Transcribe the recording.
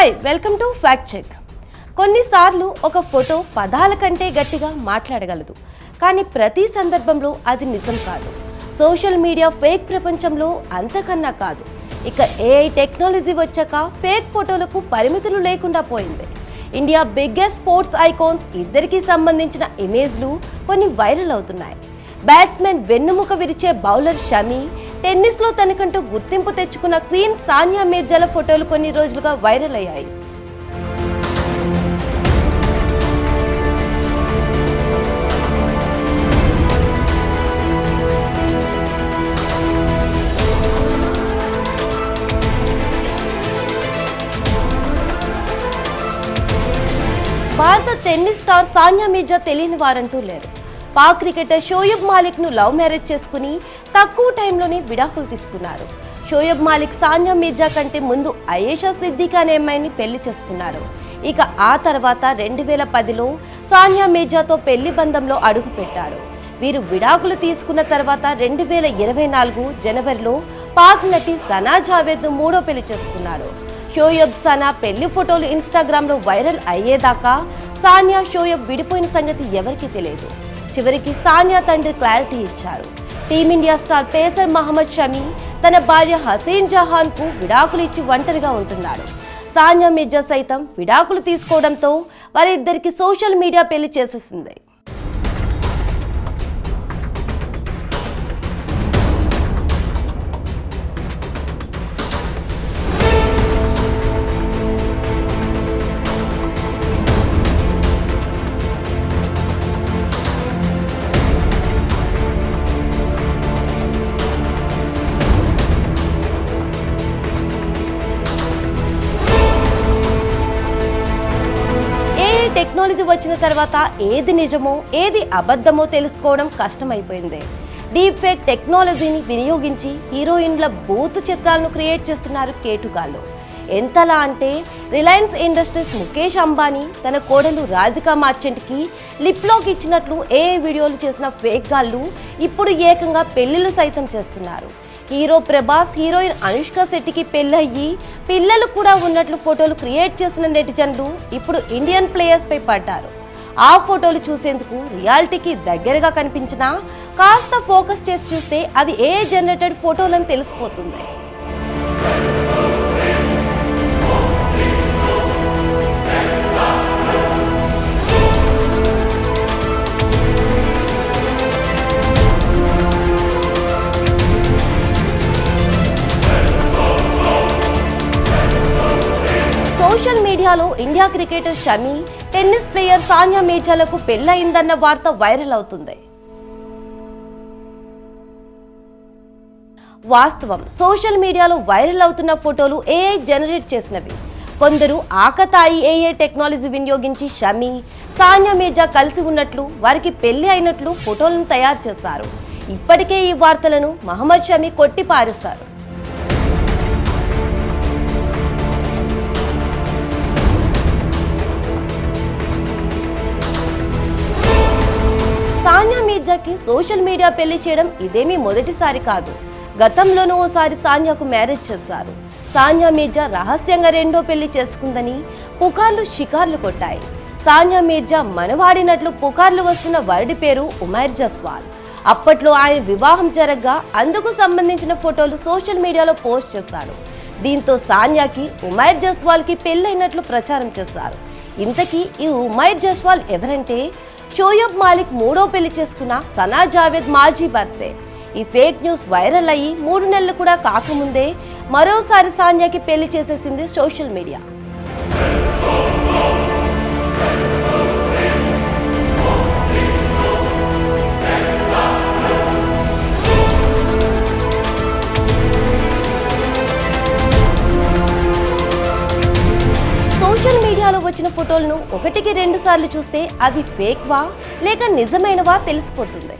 Hi welcome to fact check. కొన్నిసార్లు ఒక photo పదాల కంటే గట్టిగా మాట్లాడగలదు, కానీ ప్రతి సందర్భంలో అది నిజం కాదు. సోషల్ మీడియా ఫేక్ ప్రపంచంలో అంతకన్నా కాదు. ఇక ఏఐ టెక్నాలజీ వచ్చాక ఫేక్ ఫోటోలకు పరిమితులు లేకుండా పోయింది. ఇండియా బిగ్గెస్ట్ స్పోర్ట్స్ ఐకాన్స్ ఇద్దరికి సంబంధించిన ఇమేజ్లు కొన్ని వైరల్ అవుతున్నాయి. బ్యాట్స్మెన్ వెన్నుముక విరిచే బౌలర్ షమి, టెన్నిస్లో తనకంటూ గుర్తింపు తెచ్చుకున్న క్వీన్ సానియా మీర్జాల ఫోటోలు కొన్ని రోజులుగా వైరల్ అయ్యాయి. భారత టెన్నిస్ స్టార్ సానియా మీర్జా తెలియని వారంటూ లేరు. పాక్ క్రికెటర్ షోయబ్ మాలిక్ ను లవ్ మ్యారేజ్ చేసుకుని తక్కువ టైంలోనే విడాకులు తీసుకున్నారు. షోయబ్ మాలిక్ సానియా మీర్జా కంటే ముందు అయేషా సిద్దిక్ అనే అమ్మాయిని పెళ్లి చేసుకున్నారు. ఇక ఆ తర్వాత 2010లో సానియా మీర్జాతో పెళ్లి బంధంలో అడుగు పెట్టారు. వీరు విడాకులు తీసుకున్న తర్వాత 2024 జనవరిలో పాక్ నటి సనా జావేద్ను మూడో పెళ్లి చేసుకున్నారు. షోయబ్ సనా పెళ్లి ఫోటోలు ఇన్స్టాగ్రామ్లో వైరల్ అయ్యేదాకా సానియా షోయబ్ విడిపోయిన సంగతి ఎవరికీ తెలియదు. చివరికి సానియా తండ్రి క్లారిటీ ఇచ్చారు. Team India star pacer Mohammed Shami తన భార్య హసీన్ జహాన్ కు విడాకులు ఇచ్చి ఒంటరిగా ఉంటున్నారు. సానియా మీర్జా సైతం విడాకులు తీసుకోవడంతో వారిద్దరికి సోషల్ మీడియా పెళ్లి చేసేసింది. టెక్నాలజీ వచ్చిన తర్వాత ఏది నిజమో ఏది అబద్ధమో తెలుసుకోవడం కష్టమైపోయింది. డీప్ ఫేక్ టెక్నాలజీని వినియోగించి హీరోయిన్ల బూతు చిత్రాలను క్రియేట్ చేస్తున్నారు కేటుగాళ్ళు. ఎంతలా అంటే రిలయన్స్ ఇండస్ట్రీస్ ముఖేష్ అంబానీ తన కోడలు రాధికా మార్చెంట్కి లిప్ లాక్ ఇచ్చినట్లు ఏఐ వీడియోలు చేసిన ఫేక్ గాళ్ళు ఇప్పుడు ఏకంగా పెళ్లిళ్ళు సైతం చేస్తున్నారు. హీరో ప్రభాస్ హీరోయిన్ అనుష్క శెట్టికి పెళ్ళయ్యి పిల్లలు కూడా ఉన్నట్లు ఫోటోలు క్రియేట్ చేసిన నెటిజన్లు ఇప్పుడు ఇండియన్ ప్లేయర్స్ పై పడ్డారు. ఆ ఫోటోలు చూసేందుకు రియాలిటీకి దగ్గరగా కనిపించినా కాస్త ఫోకస్ చేసి చూస్తే అవి ఏఐ జనరేటెడ్ ఫోటోలని తెలిసిపోతుంది. సోషల్ మీడియాలో India cricketer Shami, tennis player Sania మీర్జాలకు పెళ్లయిందన్న వార్త వైరల్ అవుతుంది. వాస్తవం, సోషల్ మీడియాలో వైరల్ అవుతున్న ఫోటోలు ఏఐ జనరేట్ చేసినవి. కొందరు ఆకతాయి ఏఐ టెక్నాలజీ వినియోగించి షమి, సానియా మీర్జా కలిసి ఉన్నట్లు, వారికి పెళ్లి అయినట్లు ఫోటోలను తయారు చేశారు. ఇప్పటికే ఈ వార్తలను మహమ్మద్ షమి కొట్టి పారేశారు. సానియా మీర్జాకి సోషల్ మీడియా పెళ్లి చేయడం ఇదేమీ మొదటిసారి కాదు. గతంలోనూ ఓసారి సానియాకు మ్యారేజ్ చేశారు. సానియా మీర్జా రహస్యంగా రెండో పెళ్లి చేసుకుందని పుకార్లు షికార్లు కొట్టాయి. సానియా మీర్జా మనవాడినట్లు పుకార్లు వస్తున్న వరుడి పేరు ఉమైర్ జస్వాల్. అప్పట్లో ఆయన వివాహం జరగ్గా అందుకు సంబంధించిన ఫోటోలు సోషల్ మీడియాలో పోస్ట్ చేశాడు. దీంతో సానియాకి ఉమైర్ జస్వాల్కి పెళ్ళైనట్లు ప్రచారం చేశారు. ఇంతకీ ఈ ఉమైర్ జస్వాల్ ఎవరంటే షోయబ్ మాలిక్ మూడో పెళ్లి చేసుకున్న సనా జావేద్ మాజీ భర్తే. ఈ ఫేక్ న్యూస్ వైరల్ అయ్యి 3 నెలలు కూడా కాకముందే మరోసారి సానియాకి పెళ్లి చేసేసింది సోషల్ మీడియా. సోషల్ మీడియాలో వచ్చిన ఫోటోలను 1కి 2 సార్లు చూస్తే అవి ఫేక్వా లేక నిజమైనవా తెలిసిపోతుంది.